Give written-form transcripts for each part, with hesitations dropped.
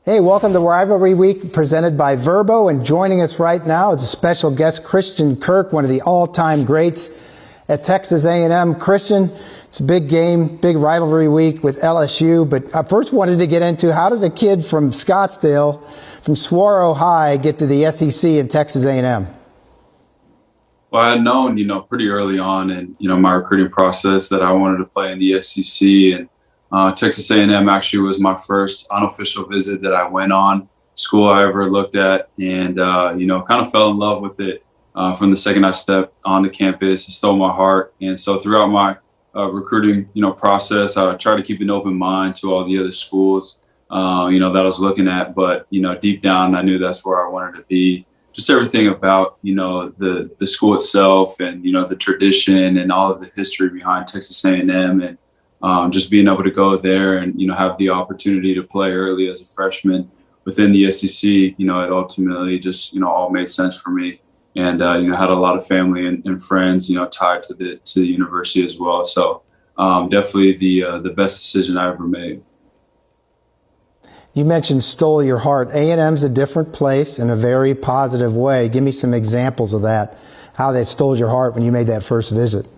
Hey, welcome to Rivalry Week presented by Verbo, and joining us right now is a special guest, Christian Kirk, one of the all-time greats at Texas A&M. Christian, it's a big game, big rivalry week with LSU, but I first wanted to get into how does a kid from Scottsdale, from Saguaro High, get to the SEC in Texas A&M? Well, I had known, pretty early on in, my recruiting process that I wanted to play in the SEC, and Texas A&M actually was my first unofficial visit that I went on, school I ever looked at, and, kind of fell in love with it from the second I stepped onto campus. It stole my heart. And so throughout my recruiting, process, I tried to keep an open mind to all the other schools, that I was looking at. But, deep down, I knew that's where I wanted to be. Just everything about, the school itself and, the tradition and all of the history behind Texas A&M, and just being able to go there and, have the opportunity to play early as a freshman within the SEC, it ultimately just, all made sense for me. And, had a lot of family and friends, tied to the university as well. So definitely the best decision I ever made. You mentioned stole your heart. A&M's a different place in a very positive way. Give me some examples of that, how they stole your heart when you made that first visit.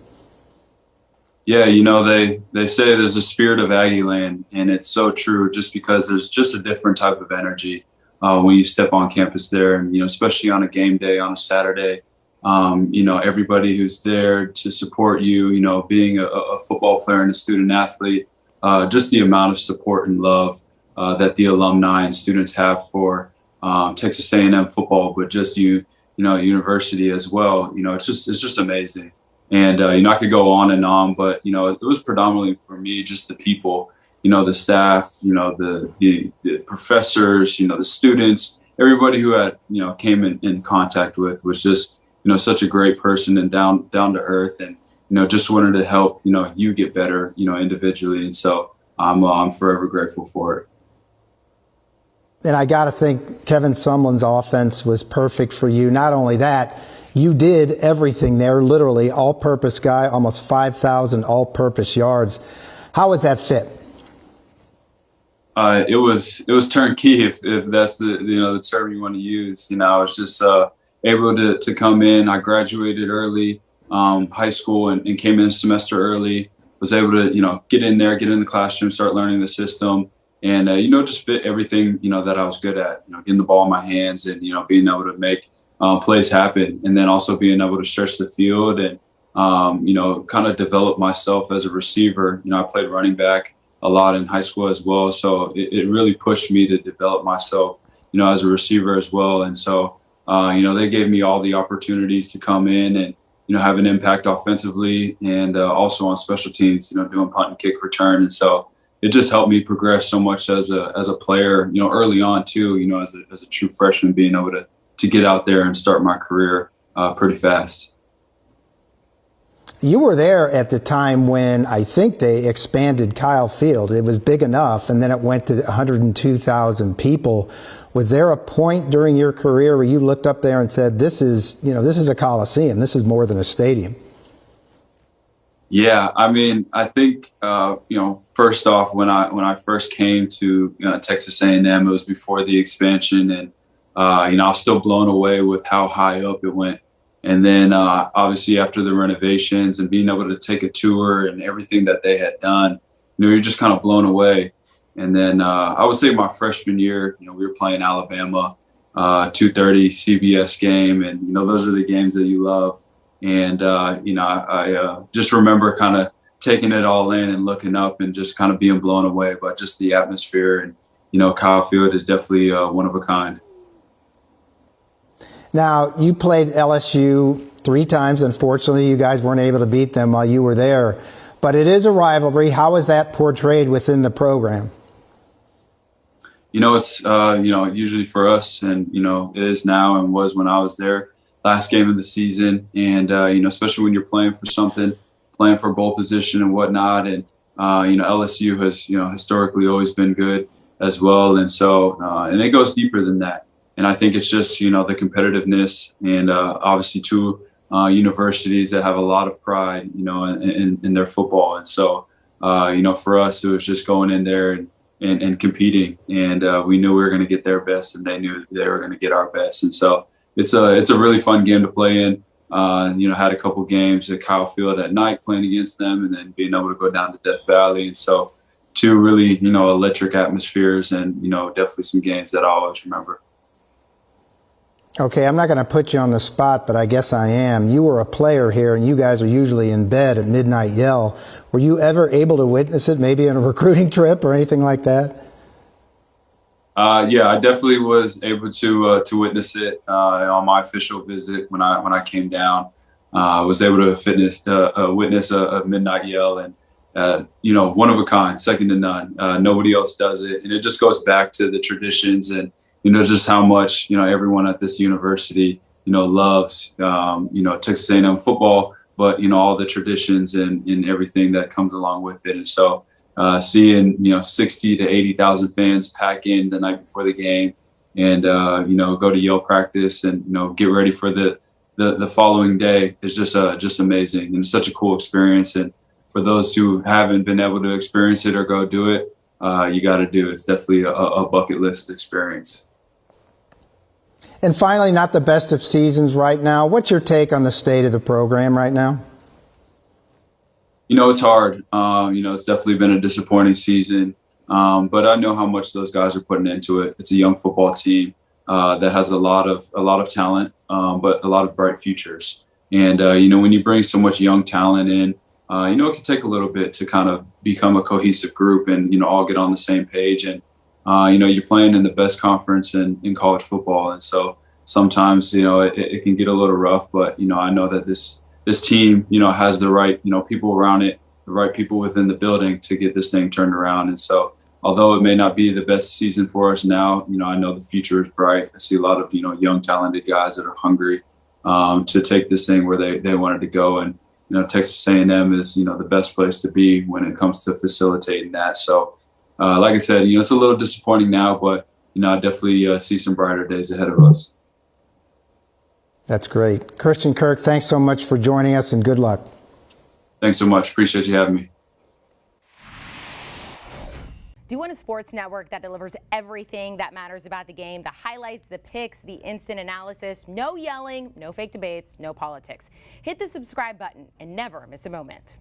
Yeah, they say there's a spirit of Aggie Land, and it's so true just because there's just a different type of energy when you step on campus there. And, especially on a game day on a Saturday, everybody who's there to support you, being a football player and a student athlete, just the amount of support and love that the alumni and students have for Texas A&M football, but just university as well. It's just amazing. And, I could go on and on, but, it was predominantly for me, just the people, the staff, the professors, the students, everybody who had, came in contact with was just, such a great person and down to earth, and, just wanted to help, you get better, individually. And so I'm forever grateful for it. And I got to think Kevin Sumlins' offense was perfect for you. Not only that, you did everything there, literally all-purpose guy, almost 5,000 all-purpose yards. How was that fit? It was turnkey, if that's the term you want to use. I was just able to come in. I graduated early, high school, and came in a semester early. Was able to get in there, get in the classroom, start learning the system, and just fit everything that I was good at. Getting the ball in my hands and being able to make plays happen, and then also being able to stretch the field and, kind of develop myself as a receiver. I played running back a lot in high school as well. So it really pushed me to develop myself, as a receiver as well. And so, they gave me all the opportunities to come in and, have an impact offensively and also on special teams, doing punt and kick return. And so it just helped me progress so much as a player, early on too, as a true freshman, being able to get out there and start my career pretty fast. You were there at the time when I think they expanded Kyle Field. It was big enough, and then it went to 102,000 people. Was there a point during your career where you looked up there and said, this is a Coliseum, this is more than a stadium? Yeah, I think, first off, when I first came to Texas A&M, it was before the expansion, and I was still blown away with how high up it went. And then obviously after the renovations and being able to take a tour and everything that they had done, you're just kind of blown away. And then I would say my freshman year, we were playing Alabama, 2:30 CBS game. And, those are the games that you love. And, I just remember kind of taking it all in and looking up and just kind of being blown away by just the atmosphere. And, Kyle Field is definitely one of a kind. Now, you played LSU 3 times. Unfortunately, you guys weren't able to beat them while you were there. But it is a rivalry. How is that portrayed within the program? It's, usually for us, and, it is now and was when I was there, last game of the season. And, especially when you're playing for something, playing for bowl position and whatnot. And, LSU has, historically always been good as well. And so, and it goes deeper than that. And I think it's just, the competitiveness and obviously two universities that have a lot of pride, in their football. And so, for us, it was just going in there and, and competing. And we knew we were going to get their best, and they knew they were going to get our best. And so it's a really fun game to play in. Had a couple games at Kyle Field at night playing against them, and then being able to go down to Death Valley. And so two really, electric atmospheres, and, definitely some games that I always remember. Okay, I'm not going to put you on the spot, but I guess I am. You were a player here, and you guys are usually in bed at midnight yell. Were you ever able to witness it, maybe on a recruiting trip or anything like that? Yeah, I definitely was able to witness it on my official visit when I came down. I was able to witness a midnight yell, and one of a kind, second to none. Nobody else does it, and it just goes back to the traditions and just how much everyone at this university loves Texas A&M football, but all the traditions and everything that comes along with it. And so seeing 60 to 80,000 fans pack in the night before the game, and go to yell practice and get ready for the following day is just amazing, and it's such a cool experience. And for those who haven't been able to experience it or go do it, you got to do it. It's definitely a bucket list experience. And finally, not the best of seasons right now. What's your take on the state of the program right now? It's hard. It's definitely been a disappointing season, but I know how much those guys are putting into it. It's a young football team that has a lot of talent, but a lot of bright futures. And when you bring so much young talent in, it can take a little bit to kind of become a cohesive group and all get on the same page. And you're playing in the best conference in college football, and so sometimes it can get a little rough. But I know that this team has the right people around it, the right people within the building to get this thing turned around. And so although it may not be the best season for us now, I know the future is bright. I see a lot of young talented guys that are hungry to take this thing where they wanted to go. And Texas A&M is the best place to be when it comes to facilitating that. So like I said, it's a little disappointing now, but I definitely see some brighter days ahead of us. That's great. Christian Kirk, thanks so much for joining us, and good luck. Thanks so much. Appreciate you having me. Do you want a sports network that delivers everything that matters about the game? The highlights, the picks, the instant analysis, no yelling, no fake debates, no politics. Hit the subscribe button and never miss a moment.